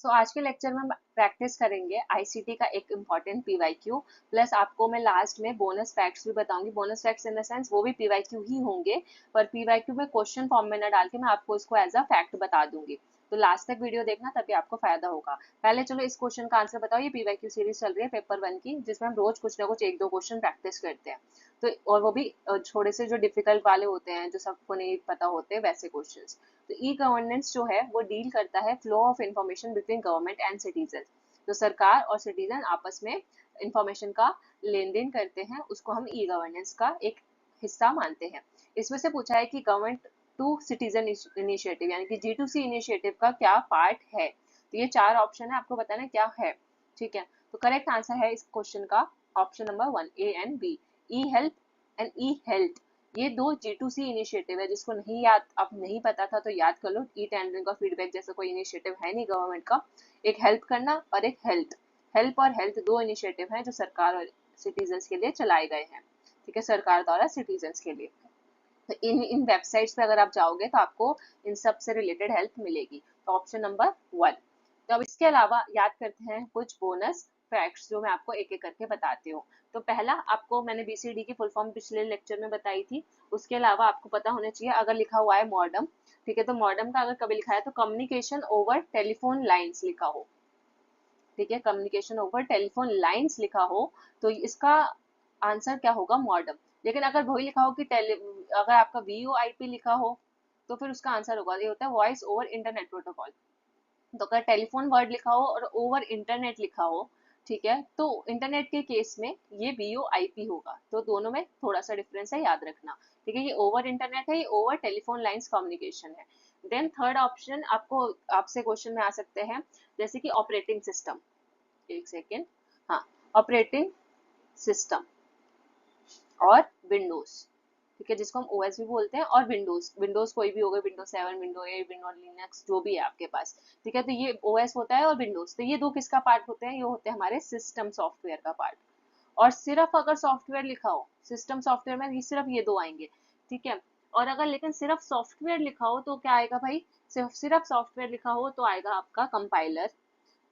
सो आज के लेक्चर में हम प्रैक्टिस करेंगे आईसीटी का एक इम्पॉर्टेंट पीवाईक्यू, प्लस आपको मैं लास्ट में बोनस फैक्ट्स भी बताऊंगी। Bonus facts in the sense वो भी पीवाईक्यू ही होंगे, पर पीवाईक्यू में क्वेश्चन फॉर्म में न डाल के मैं आपको इसको एज अ फैक्ट बता दूंगी। तो लास्ट तक वीडियो देखना, तभी आपको फायदा होगा। पहले चलो इस क्वेश्चन का आंसर बताओ। ये पीवाईक्यू सीरीज चल रही है पेपर 1 की, जिसमें हम रोज कुछ ना कुछ एक दो क्वेश्चन प्रैक्टिस करते हैं। तो और वो भी थोड़े से जो डिफिकल्ट वाले होते हैं, जो सबको नहीं पता होते वैसे क्वेश्चंस। तो ई गवर्नेंस जो है वो डील करता है flow of information between government and citizen. तो सरकार और सिटीजन आपस में इंफॉर्मेशन का लेन देन करते हैं, उसको हम ई गवर्नेंस का एक हिस्सा मानते हैं। इसमें से पूछा है कि गवर्नमेंट टू सिटीजन इनिशिएटिव यानी कि G2C इनिशिएटिव का क्या पार्ट है। तो ये चार ऑप्शन है, आपको बताना क्या है। ठीक है, तो करेक्ट आंसर है इस क्वेश्चन का option number 1 A and B, e help and e health. ये दो G2C इनिशिएटिव है, जिसको नहीं याद, अब नहीं पता था तो याद कर लो। ई टेंडरिंग का फीडबैक जैसा कोई इनिशिएटिव है नहीं गवर्नमेंट का। एक हेल्प करना और एक हेल्थ। हेल्प और हेल्थ दो इनिशिएटिव हैं जो सरकार और सिटीजन्स के लिए चलाए गए हैं। ठीक है, सरकार द्वारा सिटीजन्स के लिए। तो इन वेबसाइट्स पे अगर आप जाओगे तो आपको इन सब से रिलेटेड हेल्प मिलेगी। तो ऑप्शन नंबर 1। तो अब इसके अलावा याद करते हैं कुछ बोनस फैक्ट्स, जो मैं आपको एक एक करके बताती हूँ। तो पहला, आपको मैंने बीसीडी की फुल फॉर्म पिछले लेक्चर में बताई थी। उसके अलावा आपको पता होना चाहिए, अगर लिखा हुआ है मॉडम, ठीक है, तो मॉडम का अगर कभी लिखा है तो कम्युनिकेशन ओवर टेलीफोन लाइन्स लिखा हो। ठीक है, कम्युनिकेशन ओवर टेलीफोन लाइन्स लिखा हो तो इसका आंसर क्या होगा, मॉडम। लेकिन अगर वही लिखा हो कि अगर आपका VoIP लिखा हो तो फिर उसका आंसर होगा, ये होता है वॉइस ओवर इंटरनेट प्रोटोकॉल। तो अगर टेलीफोन वर्ड लिखा हो और ओवर इंटरनेट लिखा हो, ठीक है, तो इंटरनेट के केस में ये VoIP होगा। तो दोनों में थोड़ा सा डिफरेंस है, याद रखना। ठीक है, ये ओवर इंटरनेट है, ये ओवर टेलीफोन लाइंस कम्युनिकेशन है। देन थर्ड ऑप्शन आपको, आपसे क्वेश्चन में आ सकते हैं, जैसे कि ऑपरेटिंग सिस्टम। एक सेकेंड, हाँ, ऑपरेटिंग सिस्टम और विंडोज। ठीक है, जिसको हम ओएस भी बोलते हैं, और विंडोज, विंडोज कोई भी होगा, विंडोज 7, विंडो 8, विंडो लिनक्स, जो भी है आपके पास। ठीक है, तो ये ओएस होता है और विंडोज, तो ये दो किसका पार्ट होते हैं, ये होते हैं हमारे सिस्टम सॉफ्टवेयर का पार्ट। और सिर्फ अगर सॉफ्टवेयर लिखा हो सिस्टम सॉफ्टवेयर में, ये सिर्फ ये दो आएंगे। ठीक है, और अगर लेकिन सिर्फ सॉफ्टवेयर लिखा हो तो क्या आएगा भाई, सिर्फ सॉफ्टवेयर लिखा हो तो आएगा आपका कंपाइलर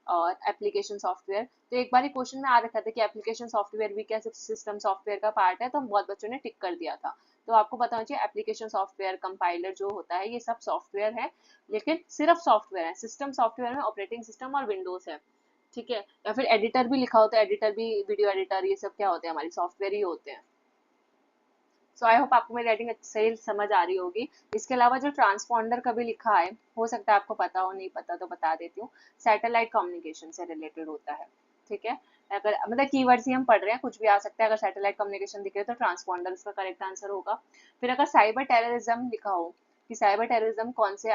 और एप्लीकेशन सॉफ्टवेयर। तो एक बार क्वेश्चन में आ रखा था कि एप्लीकेशन सॉफ्टवेयर भी क्या सिस्टम सॉफ्टवेयर का पार्ट है, तो हम बहुत बच्चों ने टिक कर दिया था। तो आपको पता होना चाहिए एप्लीकेशन सॉफ्टवेयर, कंपाइलर जो होता है, ये सब सॉफ्टवेयर है, लेकिन सिर्फ सॉफ्टवेयर है। सिस्टम सॉफ्टवेयर में ऑपरेटिंग सिस्टम और विंडोज है। ठीक है, या फिर एडिटर भी लिखा होता है, एडिटर भी, वीडियो एडिटर, ये सब क्या होते हैं, हमारी सॉफ्टवेयर ही होते हैं। सो आई होप आपको मेरी राइटिंग सही समझ आ रही होगी। इसके अलावा जो ट्रांसपॉन्डर का भी लिखा है, हो सकता है आपको पता हो, नहीं पता तो बता देती हूँ। सैटेलाइट कम्युनिकेशन से रिलेटेड होता है। ठीक है, अगर मतलब कीवर्ड्स ही हम पढ़ रहे हैं, कुछ भी आ सकता है। अगर सैटेलाइट कम्युनिकेशन दिखे तो ट्रांसपॉन्डर उसका करेक्ट आंसर होगा। फिर अगर साइबर टेररिज्म लिखा हो कि साइबर टेररिज्म कौन से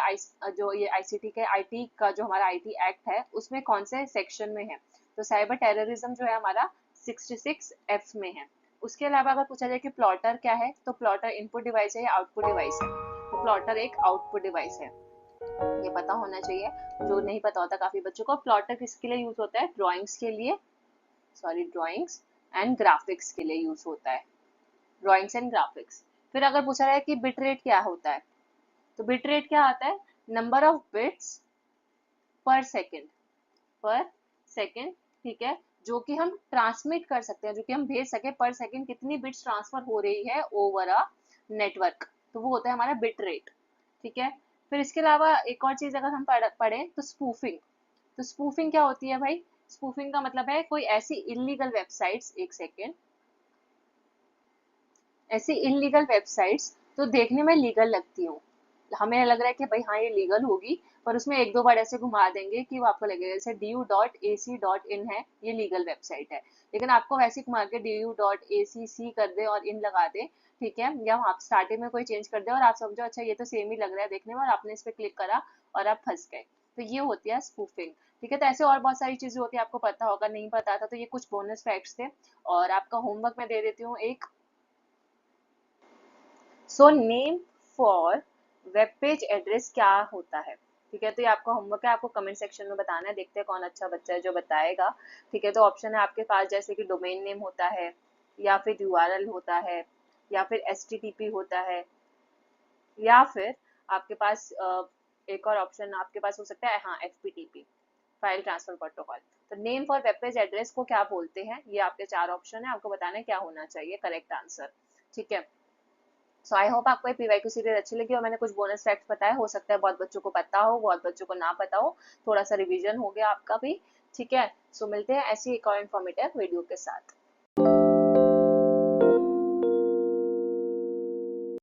जो ये आईसीटी के आईटी का जो हमारा आईटी एक्ट है, उसमें कौन से सेक्शन में है, तो साइबर टेररिज्म जो है हमारा 66F में है। उसके अलावा अगर पूछा जाए कि प्लॉटर क्या है, तो प्लॉटर इनपुट डिवाइस है या आउटपुट डिवाइस है, तो प्लॉटर एक आउटपुट डिवाइस है। ये पता होना चाहिए, जो नहीं पता होता काफी बच्चों को। प्लॉटर किसके लिए यूज होता है, ड्राइंग्स के लिए, सॉरी, ड्राइंग्स एंड ग्राफिक्स के लिए यूज होता है, ड्राइंग्स एंड ग्राफिक्स। फिर अगर पूछा जाए कि बिट रेट क्या होता है, तो बिट रेट क्या आता है, नंबर ऑफ बिट्स पर सेकेंड, पर सेकेंड। ठीक है, जो कि हम ट्रांसमिट कर सकते हैं, जो कि हम भेज सके, पर सेकेंड कितनी बिट्स ट्रांसफर हो रही है ओवर अ नेटवर्क, तो वो होता है हमारा बिट रेट। ठीक है, फिर इसके अलावा एक और चीज अगर हम पढ़ें तो स्पूफिंग। तो स्पूफिंग क्या होती है भाई, स्पूफिंग का मतलब है कोई ऐसी इलीगल वेबसाइट्स, एक सेकेंड, ऐसी इलीगल वेबसाइट्स तो देखने में लीगल लगती हूँ, हमें लग रहा है कि भाई हाँ ये लीगल होगी, पर उसमें एक दो बार ऐसे घुमा देंगे कि वो आपको लगेगा जैसे du.ac.in है, ये लीगल वेबसाइट है, लेकिन आपको वैसे घुमा के du.acc कर दे और इन लगा दे। ठीक है, या आप स्टार्टिंग में कोई चेंज कर दे और आप समझो अच्छा ये तो सेम ही लग रहा है देखने में, और आपने इस पर क्लिक करा और आप फंस गए, तो ये होती है स्पूफिंग। ठीक है, तो ऐसे और बहुत सारी चीजें होती है, आपको पता होगा, नहीं पता था तो ये कुछ बोनस फैक्ट्स थे। और आपका होमवर्क मैं दे देती हूँ एक। So name for web page address क्या होता है। ठीक है, तो ये आपका होमवर्क है, आपको कमेंट सेक्शन में बताना है, देखते हैं कौन अच्छा बच्चा है जो बताएगा। ठीक है, तो ऑप्शन है आपके पास, जैसे कि डोमेन नेम होता है, या फिर यूआरएल होता है, या फिर एचटीटीपी होता है, या फिर आपके पास एक और ऑप्शन आपके पास हो सकता है, हाँ, एफपीटीपी। File transfer protocol. तो name for web page address को क्या बोलते हैं, ये आपके 4 ऑप्शन है, आपको बताना है क्या होना चाहिए करेक्ट आंसर। ठीक है, सो आई होप आपको ये पीवाईक्यू सीरीज अच्छी लगी और मैंने कुछ बोनस फैक्ट्स बताया, हो सकता है बहुत बच्चों को पता हो, बहुत बच्चों को ना पता हो, थोड़ा सा रिवीजन हो गया आपका भी। ठीक है, सो मिलते हैं ऐसी एक और इन्फॉर्मेटिव वीडियो के साथ।